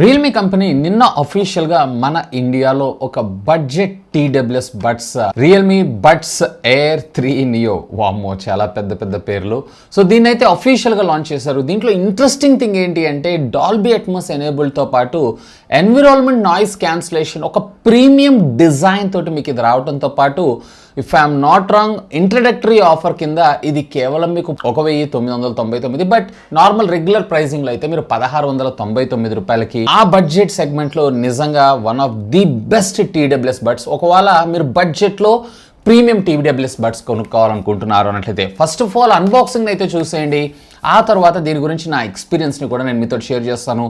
Realme company నిన్న official గా మన ఇండియాలో ఒక budget TWS buds Realme buds air 3 neo వామ్మో చాలా పెద్ద పేర్లు. సో దీన్ని అయితే అఫీషియల్ గా లాంచ్ చేశారు. దీంట్లో ఇంట్రెస్టింగ్ థింగ్ ఏంటి అంటే డాల్బీ అట్మాస్ ఎనేబుల్ తో పాటు ఎన్విరాన్మెంట్ నాయిస్ క్యాన్సిలేషన్ ఒక ప్రీమియం డిజైన్ తోటి మీకు ఇది రావడంతో పాటు if I'm not wrong introductory offer కింద ఇది కేవలం మీకు 1999 బట్ నార్మల్ రెగ్యులర్ ప్రైజింగ్ లో అయితే మీరు 1699 రూపాయలకి ఆ బడ్జెట్ సెగ్మెంట్ లో నిజంగా one of the best TWS buds. ఒకవేళ మీరు బడ్జెట్ లో ప్రీమియం TWS బడ్స్ కొనుక్కోవాలనుకుంటున్నారు అన్నట్లయితే ఫస్ట్ ఆఫ్ ఆల్ అన్బాక్సింగ్ అయితే చూసేయండి. ఆ తర్వాత దీని గురించి నా ఎక్స్పీరియన్స్ని కూడా నేను మీతో షేర్ చేస్తాను.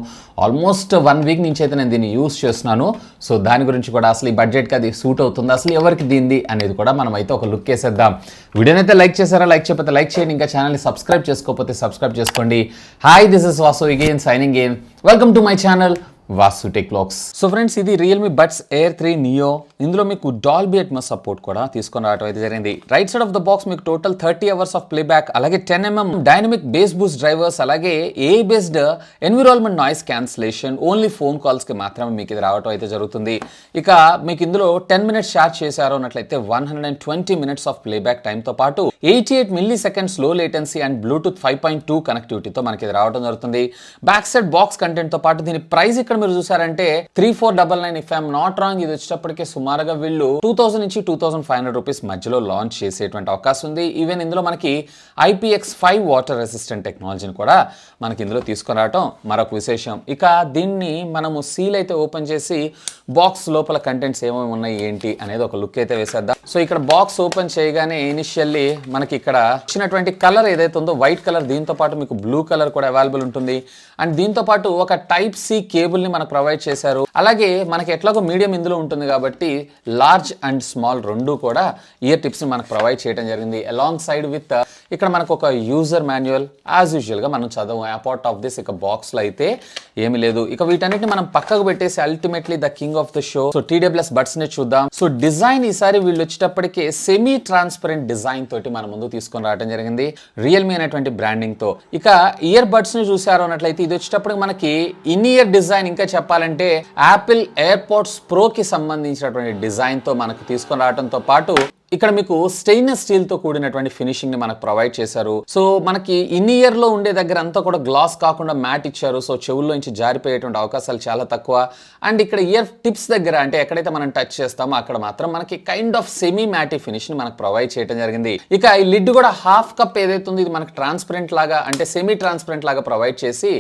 ఆల్మోస్ట్ 1 వీక్ నుంచి అయితే నేను దీన్ని యూస్ చేస్తున్నాను. సో దాని గురించి కూడా అసలు ఈ బడ్జెట్కి అది సూట్ అవుతుంది, అసలు ఎవరికి దీంది అనేది కూడా మనం అయితే ఒక లుక్ వేసేద్దాం. వీడియోని అయితే లైక్ చేశారా? లైక్ చేయకపోతే లైక్ చేయండి. ఇంకా ఛానల్ని సబ్స్క్రైబ్ చేసుకోకపోతే సబ్స్క్రైబ్ చేసుకోండి. Hi, this is Vasu again signing in. Welcome to my channel Vasu tech vlogs. So friends, ఇది రియల్మీ బడ్స్ ఎయిర్ 3 నియో. ఇందులో మీకు డాల్బీ అట్మాస్ సపోర్ట్ కూడా తీసుకొని రావడం అయితే జరిగింది. Right side of the box మీకు టోటల్ 30 అవర్స్ ఆఫ్ ప్లేబ్యాక్, అలాగే 10mm dynamic base Boost drivers, అలాగే AI based environment noise cancellation. Only phone calls కి మాత్రమే మీకు ఇది రావడం అయితే జరుగుతుంది. ఇక మీకు ఇందులో 10 మినిట్స్ ఛార్జ్ చేశారు అన్నట్లయితే 120 మినిట్స్ ఆఫ్ ప్లేబ్యాక్ టైమ్ తో పాటు 88 మిల్లీ సెకండ్స్ లో లేటెన్సీ అండ్ బ్లూటూత్ 5.2 కనెక్టివిటీతో మనకి ఇది రావడం జరుగుతుంది. బ్యాక్ సైడ్ బాక్స్ కంటెంట్ తో పాటు దీని ప్రైస్ ఇక్కడ మీరు చూసారంటే 3499. ఇఫ్ ఐఎమ్ నాట్ రాంగ్ ఇది వచ్చేటప్పటికే సుమారుగా వీళ్ళు 2000 నుంచి 2500 రూపీస్ మధ్యలో లాంచ్ చేసేటువంటి అవకాశం ఉంది. ఈవెన్ ఇందులో మనకి IPX5 వాటర్ రెసిస్టెంట్ టెక్నాలజీని కూడా మనకి ఇందులో తీసుకొని రావటం మరొక విశేషం. ఇక దీన్ని మనము సీల్ అయితే ఓపెన్ చేసి బాక్స్ లోపల కంటెంట్స్ ఏమేమి ఉన్నాయి ఏంటి అనేది ఒక లుక్ అయితే వేసేద్దాం. సో ఇక్కడ బాక్స్ ఓపెన్ చేయగానే ఇనిషియల్లీ మనకి ఇక్కడ ఇచ్చినటువంటి కలర్ ఏదైతే ఉందో వైట్ కలర్, దీంతో పాటు మీకు బ్లూ కలర్ కూడా అవైలబుల్ ఉంటుంది. అండ్ దీంతో పాటు ఒక టైప్ సి కేబుల్ ని మనకు ప్రొవైడ్ చేశారు. అలాగే మనకి ఎట్లాగో మీడియం ఇందులో ఉంటుంది కాబట్టి లార్జ్ అండ్ స్మాల్ రెండు కూడా ఇయర్ టిప్స్ ని మనకు ప్రొవైడ్ చేయడం జరిగింది. అలాంగ్ సైడ్ విత్ ఇక్కడ మనకు ఒక యూజర్ మాన్యువల్ యాజ్ యూజువల్ గా మనం చదవం. అపార్ట్ ఆఫ్ దిస్ ఇక బాక్స్ లో అయితే ఏమీ లేదు. ఇక వీటన్నిటిని మనం పక్కకు పెట్టేసి ultimately the king of the show so TWS buds ని చూద్దాం. సో డిజైన్ ఈసారి వీళ్ళు వచ్చేటప్పటికే సెమీ ట్రాన్స్పరెంట్ డిజైన్ తోటి మన ముందు తీసుకొని రావడం జరిగింది, రియల్మీ అనేటువంటి బ్రాండింగ్ తో. ఇక ఇయర్ బడ్స్ ని చూసారు అన్నట్లయితే ఇది వచ్చేటప్పటికి మనకి ఇన్ ఇయర్ డిజైన్, ఇంకా చెప్పాలంటే యాపిల్ ఎయిర్పోడ్స్ ప్రో కి సంబంధించినటువంటి డిజైన్ తో మనకు తీసుకొని రావడంతో పాటు ఇక్కడ మీకు స్టెయిన్లెస్ స్టీల్ తో కూడినటువంటి ఫినిషింగ్ ని మనకు ప్రొవైడ్ చేశారు. సో మనకి ఇన్ ఇయర్ లో ఉండే దగ్గర అంతా కూడా గ్లాస్ కాకుండా మ్యాట్ ఇచ్చారు. సో చెవుల్లో నుంచి జారిపోయేటువంటి అవకాశాలు చాలా తక్కువ. అండ్ ఇక్కడ ఇయర్ టిప్స్ దగ్గర అంటే ఎక్కడైతే మనం టచ్ చేస్తామో అక్కడ మాత్రం మనకి కైండ్ ఆఫ్ సెమీ మ్యాటీ ఫినిష్ ని మనకు ప్రొవైడ్ చేయడం జరిగింది. ఇక ఈ లిడ్ కూడా హాఫ్ కప్ ఏదైతే ఉంది ఇది మనకి ట్రాన్స్పరెంట్ లాగా అంటే సెమీ ట్రాన్స్పరెంట్ లాగా ప్రొవైడ్ చేసి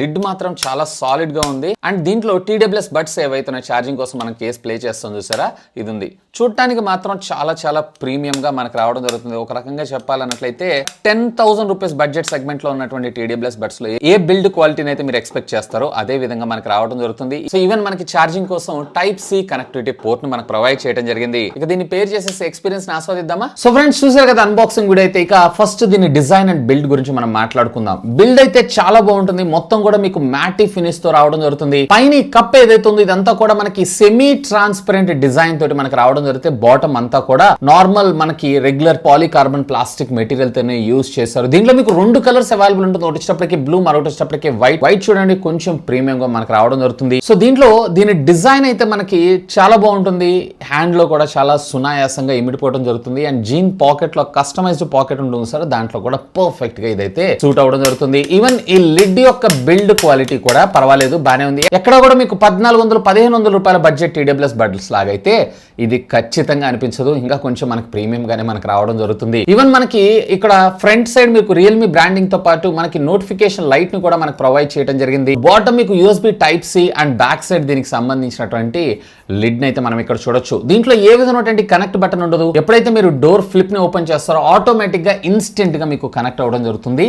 లిడ్ మాత్రం చాలా సాలిడ్ గా ఉంది. అండ్ దీంట్లో TWS బడ్స్ ఏవైతే ఛార్జింగ్ కోసం మనం కేస్ ప్లే చేస్తాం చూసారా, ఇది ఉంది. చూడటానికి మాత్రం చాలా ప్రీమియం గా మనకు రావడం జరుగుతుంది. ఒక రకంగా చెప్పాలన్నట్లయితే 10,000 రూపీస్ బడ్జెట్ సెగ్మెంట్ లో ఉన్నటువంటి TWS బడ్స్ లో ఏ బిల్డ్ క్వాలిటీని అయితే మీరు ఎక్స్పెక్ట్ చేస్తారో అదే విధంగా మనకు రావడం జరుగుతుంది. సో ఈవెన్ మనకి ఛార్జింగ్ కోసం టైప్ సి కనెక్టివిటీ పోర్ట్ ను మనకు ప్రొవైడ్ చేయడం జరిగింది. ఇక దీన్ని పేర్ చేసేసి ఎక్స్పీరియన్స్ ని ఆస్వాదిద్దామా. సో ఫ్రెండ్స్, చూసారు కదా అన్బాక్సింగ్ వీడియో అయితే. ఇక ఫస్ట్ దీని డిజైన్ అండ్ బిల్డ్ గురించి మనం మాట్లాడుకుందాం. బిల్డ్ అయితే చాలా బాగుంటుంది. మొత్తం కూడా మీకు మ్యాటీ ఫినిష్ తో రావడం జరుగుతుంది. పైన కప్ ఏదైతే ఉందో ఇదంతా కూడా మనకి సెమీ ట్రాన్స్పరెంట్ డిజైన్ తోటి మనకు రావడం జరుగుతుంది. బాటమ్ అంతా కూడా నార్మల్ మనకి రెగ్యులర్ పాలికార్బన్ ప్లాస్టిక్ మెటీరియల్ తోనే యూజ్ చేశారు. దీంట్లో మీకు 2 కలర్స్ అవైలబుల్ ఉంటుంది. ఒకటి వచ్చేటప్పటికి బ్లూ, మరొకటి వచ్చేటప్పటికి వైట్. వైట్ చూడండి కొంచెం ప్రీమియం గా మనకు రావడం జరుగుతుంది. సో దీంట్లో దీని డిజైన్ అయితే మనకి చాలా బాగుంటుంది. హ్యాండ్ లో కూడా చాలా సునాయాసంగా ఇమిడిపోవడం జరుగుతుంది. అండ్ జీన్ పాకెట్ లో కస్టమైజ్డ్ పాకెట్ ఉంటుంది సార్, దాంట్లో కూడా పర్ఫెక్ట్ గా ఇదైతే సూట్ అవడం జరుగుతుంది. ఈవెన్ ఈ లిడ్ యొక్క బిల్డ్ క్వాలిటీ కూడా పర్వాలేదు, బానే ఉంది. ఎక్కడ కూడా మీకు 1400-1500 రూపాయల బడ్జెట్ TWS బడ్స్ లాగైతే ఇది ఖచ్చితంగా అనిపించదు. ఇంకా కొంచెం మనకి ప్రీమియం గానే మనకు రావడం జరుగుతుంది. ఈవెన్ మనకి ఇక్కడ ఫ్రంట్ సైడ్ మీకు రియల్మీ బ్రాండింగ్ తో పాటు మనకి నోటిఫికేషన్ లైట్ ను కూడా మనకు ప్రొవైడ్ చేయడం జరిగింది. బాటమ్ మీకు USB type C and back side దీనికి సంబంధించినటువంటి లిడ్ ని అయితే మనం ఇక్కడ చూడొచ్చు. దీంట్లో ఏ విధమైనటువంటి కనెక్ట్ బటన్ ఉండదు. ఎప్పుడైతే మీరు డోర్ ఫ్లిప్ ని ఓపెన్ చేస్తారో ఆటోమేటిక్ గా ఇన్స్టెంట్ గా మీకు కనెక్ట్ అవ్వడం జరుగుతుంది,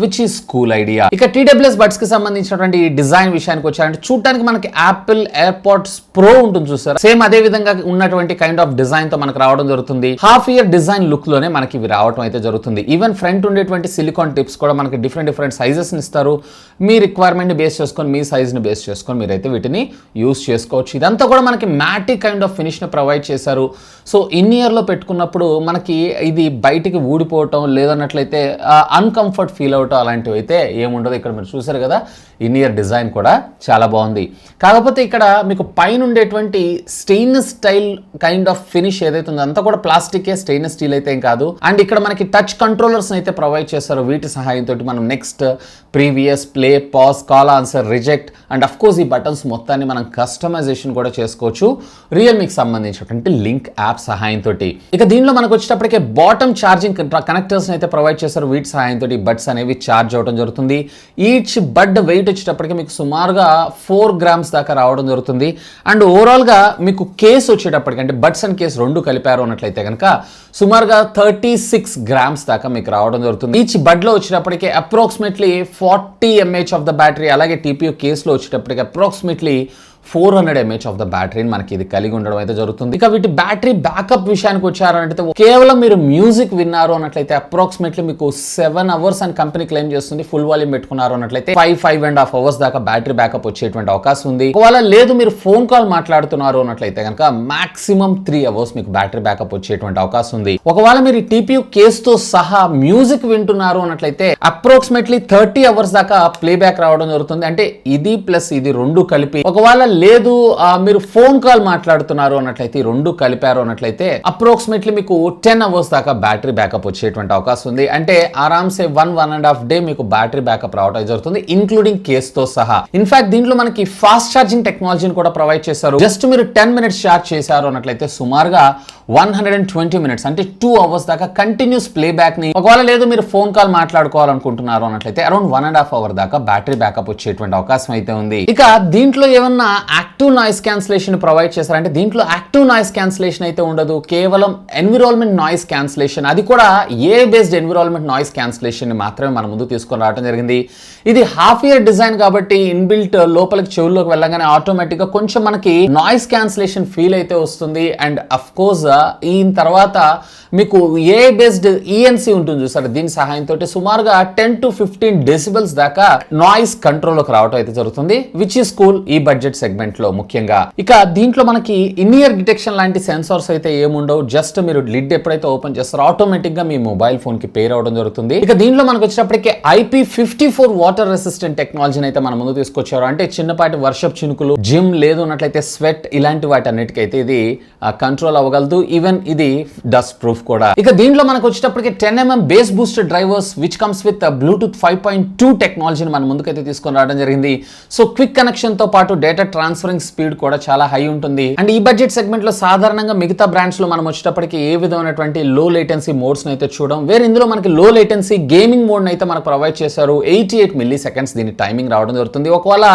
విచ్ ఈస్ కూల్ ఐడియా. ఇక TWS బడ్స్ కి సంబంధించినటువంటి డిజైన్ విషయానికి వచ్చారంటే చూడటానికి మనకి యాపిల్ ఎయిర్పోడ్స్ ప్రో ఉంటుంది చూసారా, సేమ్ అదే విధంగా ఉన్న అయినటువంటి కైండ్ ఆఫ్ డిజైన్ తో మనకు రావడం జరుగుతుంది. హాఫ్ ఇయర్ డిజైన్ లుక్ లోనే మనకి ఇవి రావడం అయితే జరుగుతుంది. ఈవెన్ ఫ్రంట్ ఉండేటువంటి సిలికాన్ టిప్స్ కూడా మనకి డిఫరెంట్ సైజెస్ ని ఇస్తారు. మీ రిక్వైర్మెంట్ ని బేస్ చేసుకొని, మీ సైజ్ ని బేస్ చేసుకొని మీరైతే వీటిని యూస్ చేసుకోవచ్చు. ఇదంతా కూడా మనకి మ్యాటిక్ కైండ్ ఆఫ్ ఫినిష్ ని ప్రొవైడ్ చేశారు. సో ఇన్ ఇయర్ లో పెట్టుకున్నప్పుడు మనకి ఇది బయటికి ఊడిపోవటం లేదన్నట్లయితే అన్కంఫర్ట్ ఫీల్ అవటం అలాంటివి అయితే ఏముండదు. ఇక్కడ మీరు చూసారు కదా, ఇన్ ఇయర్ డిజైన్ కూడా చాలా బాగుంది. కాకపోతే ఇక్కడ మీకు పైన ఉండేటువంటి stainless style kind of finish ఏదైతే ఉందో అంతా కూడా ప్లాస్టికే, స్టెయిన్లెస్ స్టీల్ అయితే ఏం కాదు. అండ్ ఇక్కడ మనకి టచ్ కంట్రోలర్స్ అయితే ప్రొవైడ్ చేస్తారు. వీటి సహాయంతో మనం next, previous, play, pause, call answer, reject and of course ఈ బటన్స్ మొత్తాన్ని మనం కస్టమైజేషన్ కూడా చేసుకోవచ్చు రియల్మీకి సంబంధించినటువంటి లింక్ యాప్ సహాయంతో. ఇక దీనిలో మనకు వచ్చేటప్పటికే బాటమ్ ఛార్జింగ్ కనెక్టర్స్ అయితే ప్రొవైడ్ చేస్తారు. వీటి సహాయంతో బడ్స్ అనేవి ఛార్జ్ అవడం జరుగుతుంది. ఈచ్ బడ్ వెయిట్ వచ్చేటప్పటికి మీకు సుమారుగా 4 grams దాకా రావడం జరుగుతుంది. అండ్ ఓవరాల్ గా మీకు కేస్ వచ్చేటప్పటికి అంటే బడ్స్ అండ్ కేస్ రెండు కలిపారు అన్నట్లయితే కనుక సుమారుగా 36 grams దాకా మీకు రావడం జరుగుతుంది. ఈచ్ బడ్ లో వచ్చేటప్పటికి approximately 40 mAh of the battery, అలాగే టీపీయూ కేస్ లో వచ్చేటప్పటికి అప్రాక్సిమేట్లీ 400 mAh ఆఫ్ ద బ్యాటరీని మనకి ఇది కలిగి ఉండడం అయితే జరుగుతుంది. ఇక వీటి బ్యాటరీ బ్యాకప్ విషయానికి వచ్చారంటే కేవలం మీరు మ్యూజిక్ విన్నారు అన్నట్లయితే అప్రాక్సిమేట్లీ మీకు 7 hours అని కంపెనీ క్లెయిమ్ చేస్తుంది. ఫుల్ వాల్యూమ్ పెట్టుకున్నారు అన్నట్లయితే 5.5 hours దాకా బ్యాటరీ బ్యాకప్ వచ్చేటువంటి అవకాశం ఉంది. ఒకవేళ లేదు మీరు ఫోన్ కాల్ మాట్లాడుతున్నారు అన్నట్లయితే కనుక మాక్సిమం 3 hours మీకు బ్యాటరీ బ్యాకప్ వచ్చేటువంటి అవకాశం ఉంది. ఒకవేళ మీరు టీపీయూ కేస్ తో సహా మ్యూజిక్ వింటున్నారు అన్నట్లయితే అప్రాక్సిమేట్లీ 30 hours దాకా ప్లే బ్యాక్ రావడం జరుగుతుంది. అంటే ఇది ప్లస్ ఇది రెండు కలిపి. ఒకవేళ లేదు మీరు ఫోన్ కాల్ మాట్లాడుతున్నారు అన్నట్లయితే రెండు కలిపారు అన్నట్లయితే అప్రాక్సిమేట్లీ మీకు 10 hours దాకా బ్యాటరీ బ్యాకప్ వచ్చేటువంటి అవకాశం ఉంది. అంటే ఆరామ్సే 1.5 day మీకు బ్యాటరీ బ్యాకప్ రావడం జరుగుతుంది, ఇంక్లూడింగ్ కేస్ తో సహా. ఇన్ఫాక్ట్ దీంట్లో మనకి ఫాస్ట్ ఛార్జింగ్ టెక్నాలజీని కూడా ప్రొవైడ్ చేశారు. జస్ట్ మీరు 10 minutes ఛార్జ్ చేశారు అన్నట్లయితే సుమారుగా 120 minutes అంటే 2 hours దాకా కంటిన్యూస్ ప్లే బ్యాక్ ని, ఒకవేళ లేదు మీరు ఫోన్ కాల్ మాట్లాడుకోవాలనుకుంటున్నారు అన్నట్లయితే అరౌండ్ 1.5 hour దాకా బ్యాటరీ బ్యాకప్ వచ్చేటువంటి అవకాశం అయితే ఉంది. ఇక దీంట్లో ఏమన్నా యాక్టివ్ నాయిస్ క్యాన్సిలేషన్ ప్రొవైడ్ చేశారంటే దీంట్లో యాక్టివ్ నాయిస్ క్యాన్సిలేషన్ అయితే ఉండదు. కేవలం ఎన్విరాన్మెంట్ నాయిస్ క్యాన్సిలేషన్, అది కూడా ఏ బేస్డ్ ఎన్విరాన్మెంట్ నాయిస్ క్యాన్సిలేషన్ ని మాత్రమే మన ముందు తీసుకొని రావడం జరిగింది. ఇది హాఫ్ ఇయర్ డిజైన్ కాబట్టి ఇన్బిల్ట్ లోపలికి చెవుల్లోకి వెళ్ళగానే ఆటోమేటిక్ గా కొంచెం మనకి నాయిస్ క్యాన్సిలేషన్ ఫీల్ అయితే వస్తుంది. అండ్ అఫ్ కోర్స్ ఈ తర్వాత మీకు ఏ బేస్డ్ ఈఎన్సీ ఉంటుంది చూసారు, దీని సహాయంతో సుమారుగా 10 to 15 decibels దాకా నాయిస్ కంట్రోల్ లోకి రావడం అయితే జరుగుతుంది, విచ్ ఈస్ కూల్ ఈ బడ్జెట్ సెగ్మెంట్ లో ముఖ్యంగా. ఇక దీంట్లో మనకి ఇన్ ఇయర్ డిటెక్షన్ లాంటి సెన్సార్స్ అయితే ఏముండవు. జస్ట్ మీరు లిడ్ ఎప్పుడైతే ఓపెన్ చేస్తారో ఆటోమేటిక్ గా మీ మొబైల్ ఫోన్ కి పేర్ అవడం జరుగుతుంది. ఇక దీంట్లో మనకు వచ్చేటప్పటికే IP54 వాటర్ రెసిస్టెంట్ టెక్నాలజీని అయితే మన ముందు తీసుకొచ్చారు. అంటే చిన్నపాటి వర్షపు చినుకులు, జిమ్ లేదు అన్నట్లయితే స్వెట్, ఇలాంటి వాటి అన్నిటికైతే ఇది కంట్రోల్ అవ్వగలదు. ఈవెన్ ఇది డస్ట్ ప్రూఫ్ కూడా. ఇక దీంట్లో మనకు వచ్చేటప్పటికి 10mm base booster drivers which comes with Bluetooth 5.2 టెక్నాలజీని మన ముందుకైతే తీసుకొని రావడం జరిగింది. సో క్విక్ కనెక్షన్ తో పాటు డేటా ట్రాన్స్ఫరింగ్ స్పీడ్ కూడా చాలా హై ఉంటుంది. అండ్ ఈ బడ్జెట్ సెగ్మెంట్ లో సాధారణంగా మిగతా బ్రాండ్స్ లో మనం వచ్చేటప్పటికి ఏ విధమైనటువంటి లో లేటెన్సీ మోడ్స్ అయితే చూడడం, వేరే ఇందులో మనకి లో లేటెన్సీ గేమింగ్ మోడ్ అయితే మనకు ప్రొవైడ్ చేశారు. 88 milliseconds దీని టైమింగ్ రావడం జరుగుతుంది. ఒకవేళ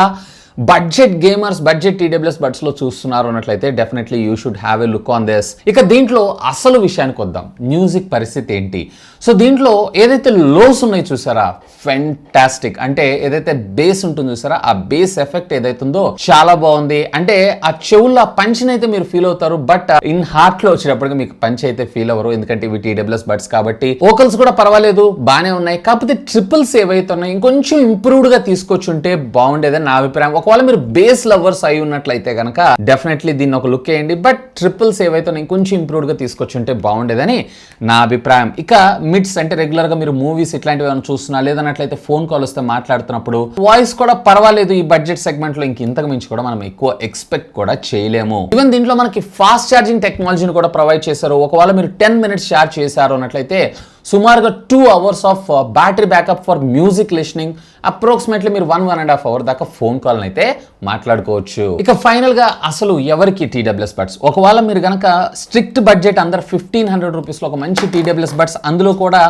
budget gamers, budget TWS buds లో చూస్తున్నారు అన్నట్లయితే definitely you should have a look on this. ఇక దీంట్లో అసలు విషయానికి వద్దాం, మ్యూజిక్ పరిస్థితి ఏంటి. సో దీంట్లో ఏదైతే లోస్ ఉన్నాయి చూసారా, ఫెంటాస్టిక్. అంటే ఏదైతే బేస్ ఉంటుంది చూసారా, ఆ బేస్ ఎఫెక్ట్ ఏదైతే ఉందో చాలా బాగుంది. అంటే ఆ చెవుల్లో పంచిని అయితే మీరు ఫీల్ అవుతారు, బట్ ఇన్ హార్ట్ లో వచ్చేటప్పటికి మీకు పంచ్ అయితే ఫీల్ అవ్వరు, ఎందుకంటే ఇవి TWS బడ్స్ కాబట్టి. వోకల్స్ కూడా పర్వాలేదు, బాగానే ఉన్నాయి. కాకపోతే ట్రిపుల్స్ ఏవైతే ఉన్నాయి ఇంకొంచెం ఇంప్రూవ్డ్ గా తీసుకొచ్చుంటే బాగుండేదని నా అభిప్రాయం. ఒకవేళ మీరు బేస్ లవర్స్ అయి ఉన్నట్లయితే కనుక డెఫినెట్లీ దీన్ని ఒక లుక్ వేయండి, బట్ ట్రిపుల్స్ ఏవైతే ఇంకొంచెం ఇంప్రూవ్డ్ గా తీసుకొచ్చుంటే బాగుండేదని నా అభిప్రాయం. ఇక మిడ్స్ అంటే రెగ్యులర్ గా మీరు మూవీస్ ఇట్లాంటివి ఏమైనా చూస్తున్నా, లేదన్నట్లయితే ఫోన్ కాల్ వస్తే మాట్లాడుతున్నప్పుడు వాయిస్ కూడా పర్వాలేదు. ఈ బడ్జెట్ సెగ్మెంట్ లో ఇంతకు మించి కూడా మనం ఎక్కువ ఎక్స్పెక్ట్ కూడా చేయలేము. ఈవెన్ దీంట్లో మనకి ఫాస్ట్ ఛార్జింగ్ టెక్నాలజీని కూడా ప్రొవైడ్ చేశారు. ఒకవేళ మీరు 10 minutes ఛార్జ్ చేశారు అన్నట్లయితే సుమారుగా 2 hours of battery backup for music listening, approximately మీరు 1.5 hour దాకా ఫోన్ కాల్ అయితే మాట్లాడుకోవచ్చు. ఇక ఫైనల్ గా అసలు ఎవరికి TWS బడ్స్, ఒకవేళ మీరు గనక స్ట్రిక్ట్ బడ్జెట్ అందరు 1500 రూపీస్ లో ఒక మంచి TWS బడ్స్, అందులో కూడా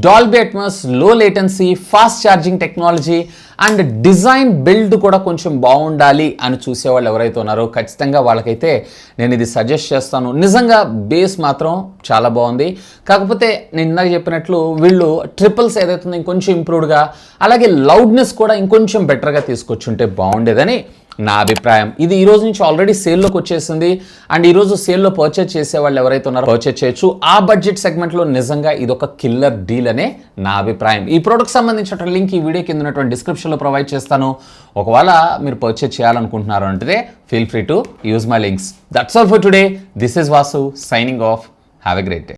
Dolby Atmos, లో latency, fast charging technology and design build కూడా కొంచెం బాగుండాలి అని చూసేవాళ్ళు ఎవరైతే ఉన్నారో ఖచ్చితంగా వాళ్ళకైతే నేను ఇది సజెస్ట్ చేస్తాను. నిజంగా బేస్ మాత్రం చాలా బాగుంది. కాకపోతే నేను ఇందాక చెప్పినట్లు వీళ్ళు ట్రిపుల్స్ ఏదైతే ఉందో ఇంకొంచెం ఇంప్రూవ్డ్గా, అలాగే లౌడ్నెస్ కూడా ఇంకొంచెం బెటర్గా తీసుకొచ్చుంటే బాగుండేదని నా అభిప్రాయం. ఇది ఈ రోజు నుంచి ఆల్రెడీ సేల్లోకి వచ్చేసింది అండ్ ఈ రోజు సేల్లో పర్చేజ్ చేసే వాళ్ళు ఎవరైతే ఉన్నారో పర్చేజ్ చేయొచ్చు. ఆ బడ్జెట్ సెగ్మెంట్లో నిజంగా ఇది ఒక కిల్లర్ డీల్ అనే నా అభిప్రాయం. ఈ ప్రోడక్ట్ సంబంధించిన లింక్ ఈ వీడియో కింద ఉన్నటువంటి డిస్క్రిప్షన్లో ప్రొవైడ్ చేస్తాను. ఒకవేళ మీరు పర్చేజ్ చేయాలనుకుంటున్నారు అంటే feel free to use my links. That's all for today. This is Vasu signing off. Have a great day.